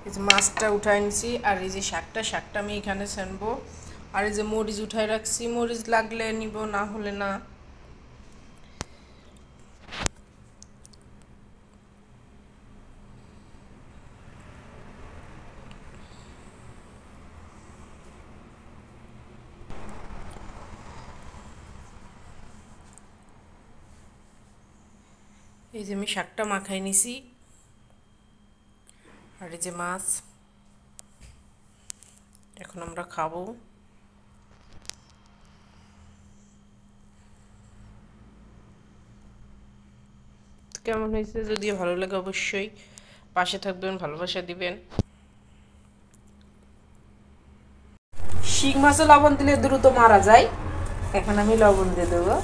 এই যে মাছটা উঠাই নিছি আর এই যে শাকটা আমি এখানে ছানবো আর এই যে মরিচ উঠাই রাখছি মরিচ লাগলে নিব না হলে না এই যে আমি শাকটা মাখাই নিছি আর এই যে মাছ এখন আমরা খাবো কেমন হয়েছে যদি ভালো লাগে অবশ্যই পাশে থাকবেন ভালোবাসা দিবেন শিং মাছে লবণ দিলে দ্রুত মারা যায় এখন আমি লবণ দিয়ে দেবো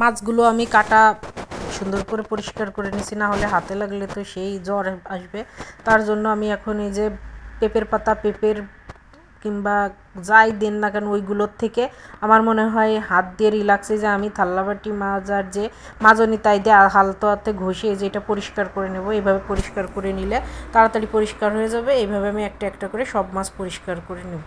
মাছগুলো আমি কাটা সুন্দর করে পরিষ্কার করে নিছি না হলে হাতে লাগলে তো সেই জ্বর আসবে তার জন্য আমি এখন এই যে পেঁপের পাতা পেঁপের কিংবা যাই দেন না কেন ওইগুলোর থেকে আমার মনে হয় হাত দিয়ে রিল্যাক্সে যে আমি থাল্লাবাটি মাজার যে মাজনি তাই দিয়ে হালতো হাতে ঘষে যেটা পরিষ্কার করে নেব এইভাবে পরিষ্কার করে নিলে তাড়াতাড়ি পরিষ্কার হয়ে যাবে এইভাবে আমি একটা একটা করে সব মাছ পরিষ্কার করে নেব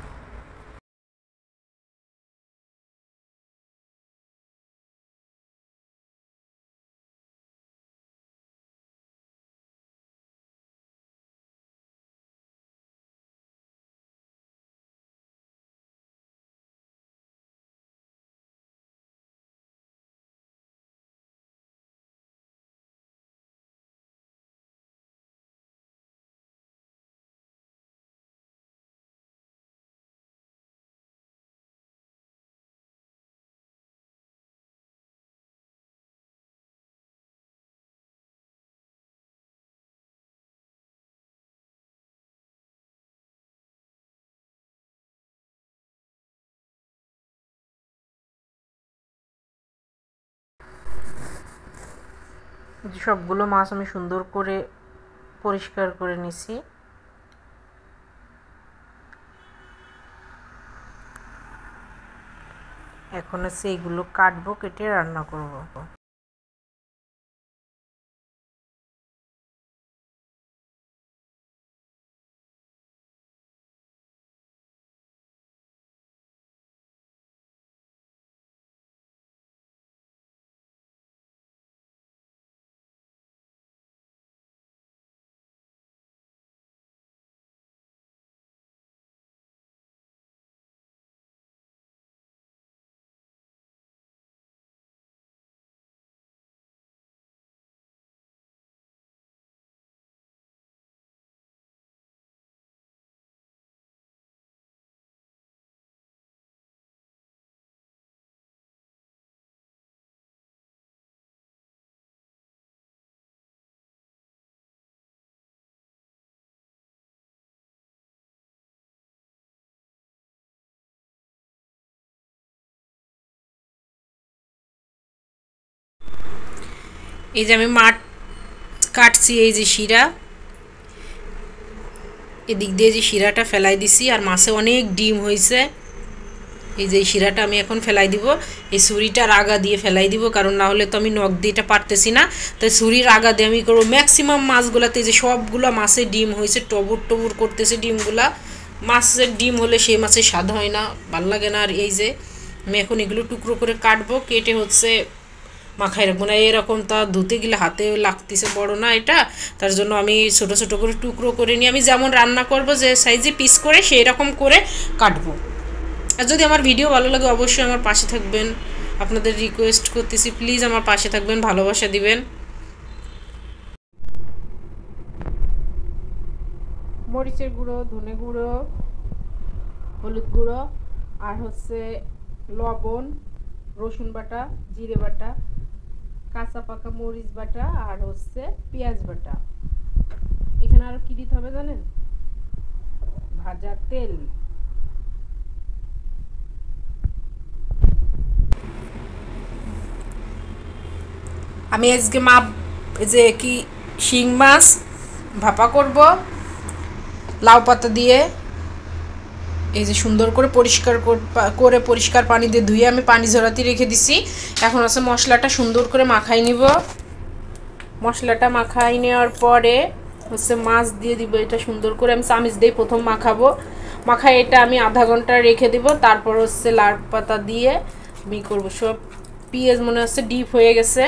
সবগুলো মাছ আমি সুন্দর করে পরিষ্কার করে নিছি এখন আছে এইগুলো কাটবো কেটে রান্না করব এই যে আমি মাছ কাটছি এই যে শিরা এদিক দিয়ে যে শিরাটা ফেলাই দিছি আর মাছে অনেক ডিম হয়েছে এই যে শিরাটা আমি এখন ফেলাই দিব এই ছুরিটার আগা দিয়ে ফেলাই দিব কারণ না হলে তো আমি নখ দিয়ে এটা পারতেছি না তাই ছুরির আগা দিয়ে আমি করবো ম্যাক্সিমাম মাছগুলাতে যে সবগুলো মাছে ডিম হয়েছে টবুর টবুর করতেছে ডিমগুলা মাছের ডিম হলে সেই মাছের স্বাদ হয় না ভাল লাগে না আর এই যে আমি এখন এগুলো টুকরো করে কাটবো কেটে হচ্ছে মাখাই রাখবো না এরকম তা ধুতে গেলে হাতে লাগতেছে বড় না এটা তার জন্য আমি ছোট ছোট করে টুকরো করে নিয়ে আমি যেমন রান্না করব যে সাইজে পিস করে সেই রকম করে কাটবো আর যদি আমার ভিডিও ভালো লাগে অবশ্যই আমার পাশে থাকবেন আপনাদের রিকোয়েস্ট করতেছি প্লিজ আমার পাশে থাকবেন ভালোবাসা দিবেন মরিচের গুঁড়ো ধনে গুঁড়ো হলুদ গুঁড়ো আর হচ্ছে লবণ রসুন বাটা জিরে বাটা কাঁচা পাকা মরিচ বাটা আর হচ্ছে পেঁয়াজ বাটা এখানে আর কি দিতে হবে জানেন ভাজা তেল আমি আজকে যে কি শিং মাছ ভাপা করব লাউ পাতা দিয়ে এই যে সুন্দর করে পরিষ্কার পানি দিয়ে ধুয়ে আমি পানি ঝরাতে রেখে দিছি। এখন আছে মশলাটা সুন্দর করে মাখাই নিব। মশলাটা মাখাই নেওয়ার পরে হচ্ছে মাছ দিয়ে দিব। এটা সুন্দর করে আমি চামচ দিয়ে প্রথম মাখাবো। মাখাই এটা আমি আধা ঘন্টা রেখে দিব। তারপর হচ্ছে লাউ পাতা দিয়ে আমি করবো। সব পেঁয়াজ মনে হচ্ছে ডিপ হয়ে গেছে।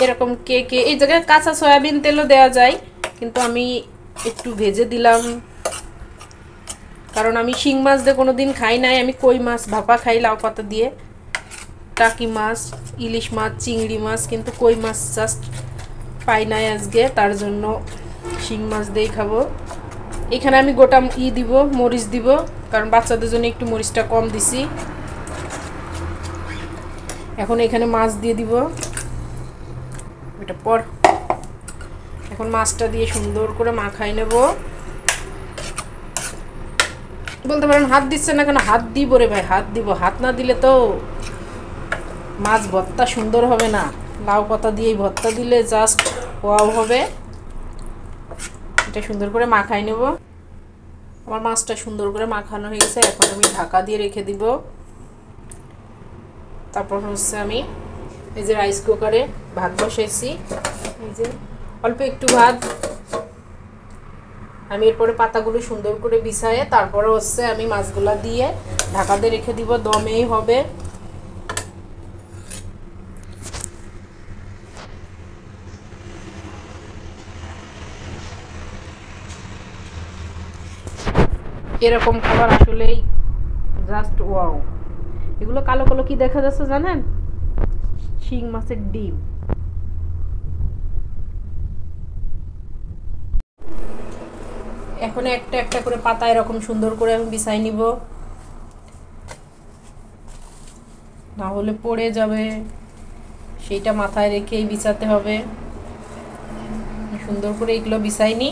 এরকম কে এই জায়গায় কাঁচা সয়াবিন তেলও দেওয়া যায়, কিন্তু আমি একটু ভেজে দিলাম, কারণ আমি শিং মাছ দিয়ে কোনোদিন খাই নাই। আমি কই মাছ ভাপা খাই লাউ পাতা দিয়ে, টাকি মাছ, ইলিশ মাছ, চিংড়ি মাছ, কিন্তু কই মাছ জাস্ট পাই নাই আজকে, তার জন্য শিং মাছ দিয়েই খাবো। এখানে আমি গোটা দিব, মরিচ দিব, কারণ বাচ্চাদের জন্য একটু মরিচটা কম দিছি। এখন এখানে মাছ দিয়ে দিব। এটা পর এখন মাছটা দিয়ে সুন্দর করে মাখাই নেব। বলতে পারেন হাত দিচ্ছে না কেন? হাত দিব রে ভাই, হাত দিব। হাত না দিলে তো মাছ ভর্তা সুন্দর হবে না। লাউ পাতা দিয়েই ভর্তা দিলে জাস্ট ওয়াও হবে। এটা সুন্দর করে মাখাই নেব। আমার মাছটা সুন্দর করে মাখানো হয়ে গেছে। এখন আমি ঢাকা দিয়ে রেখে দিব। তারপর হচ্ছে আমি এই যে রাইস কুকারে ভাত বসাইছি। এই যে অল্প একটু ভাত। আমি এরপরে পাতাগুলো সুন্দর করে বিছায়ে তারপরে হচ্ছে আমি মাছগুলা দিয়ে ঢাকা দিয়ে রেখে দিব। দমেই হবে। এরকম খাবার আসলেই জাস্ট ওয়াও। এগুলো কালো কালো কি দেখা যাচ্ছে জানেন? শিং মাছের ডিম। এখন একটা একটা করে পাতা এরকম সুন্দর করে আমি বিছাই নিব, না হলে পড়ে যাবে, সেইটা মাথায় রেখেই বিছাতে হবে। সুন্দর করে এগুলো বিছাই নি।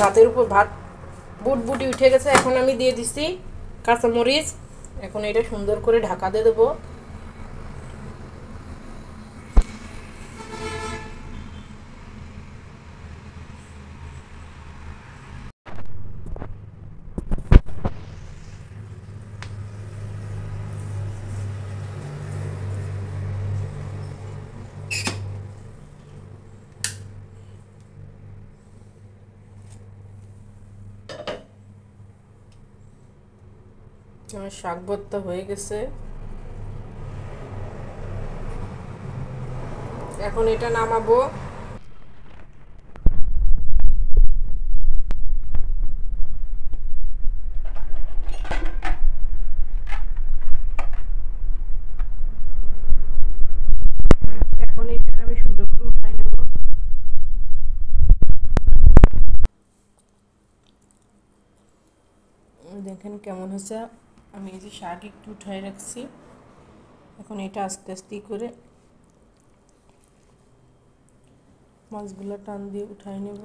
ভাতের উপর ভাত বুটবুটি উঠে গেছে। এখন আমি দিয়ে দিচ্ছি কাঁচামরিচ। এখন এটা সুন্দর করে ঢাকা দিয়ে দেবো। আমার শাক ভর্তা হয়ে গেছে। এখন এটা নামাবো। এখন এটা আমি সুন্দর করে উঠাই নেব। দেখেন কেমন হয়েছে। আমি এই যে শাক একটু উঠাই রাখছি, এখন এটা আস্তে আস্তে করে মাছগুলো টান দিয়ে উঠাই নেব।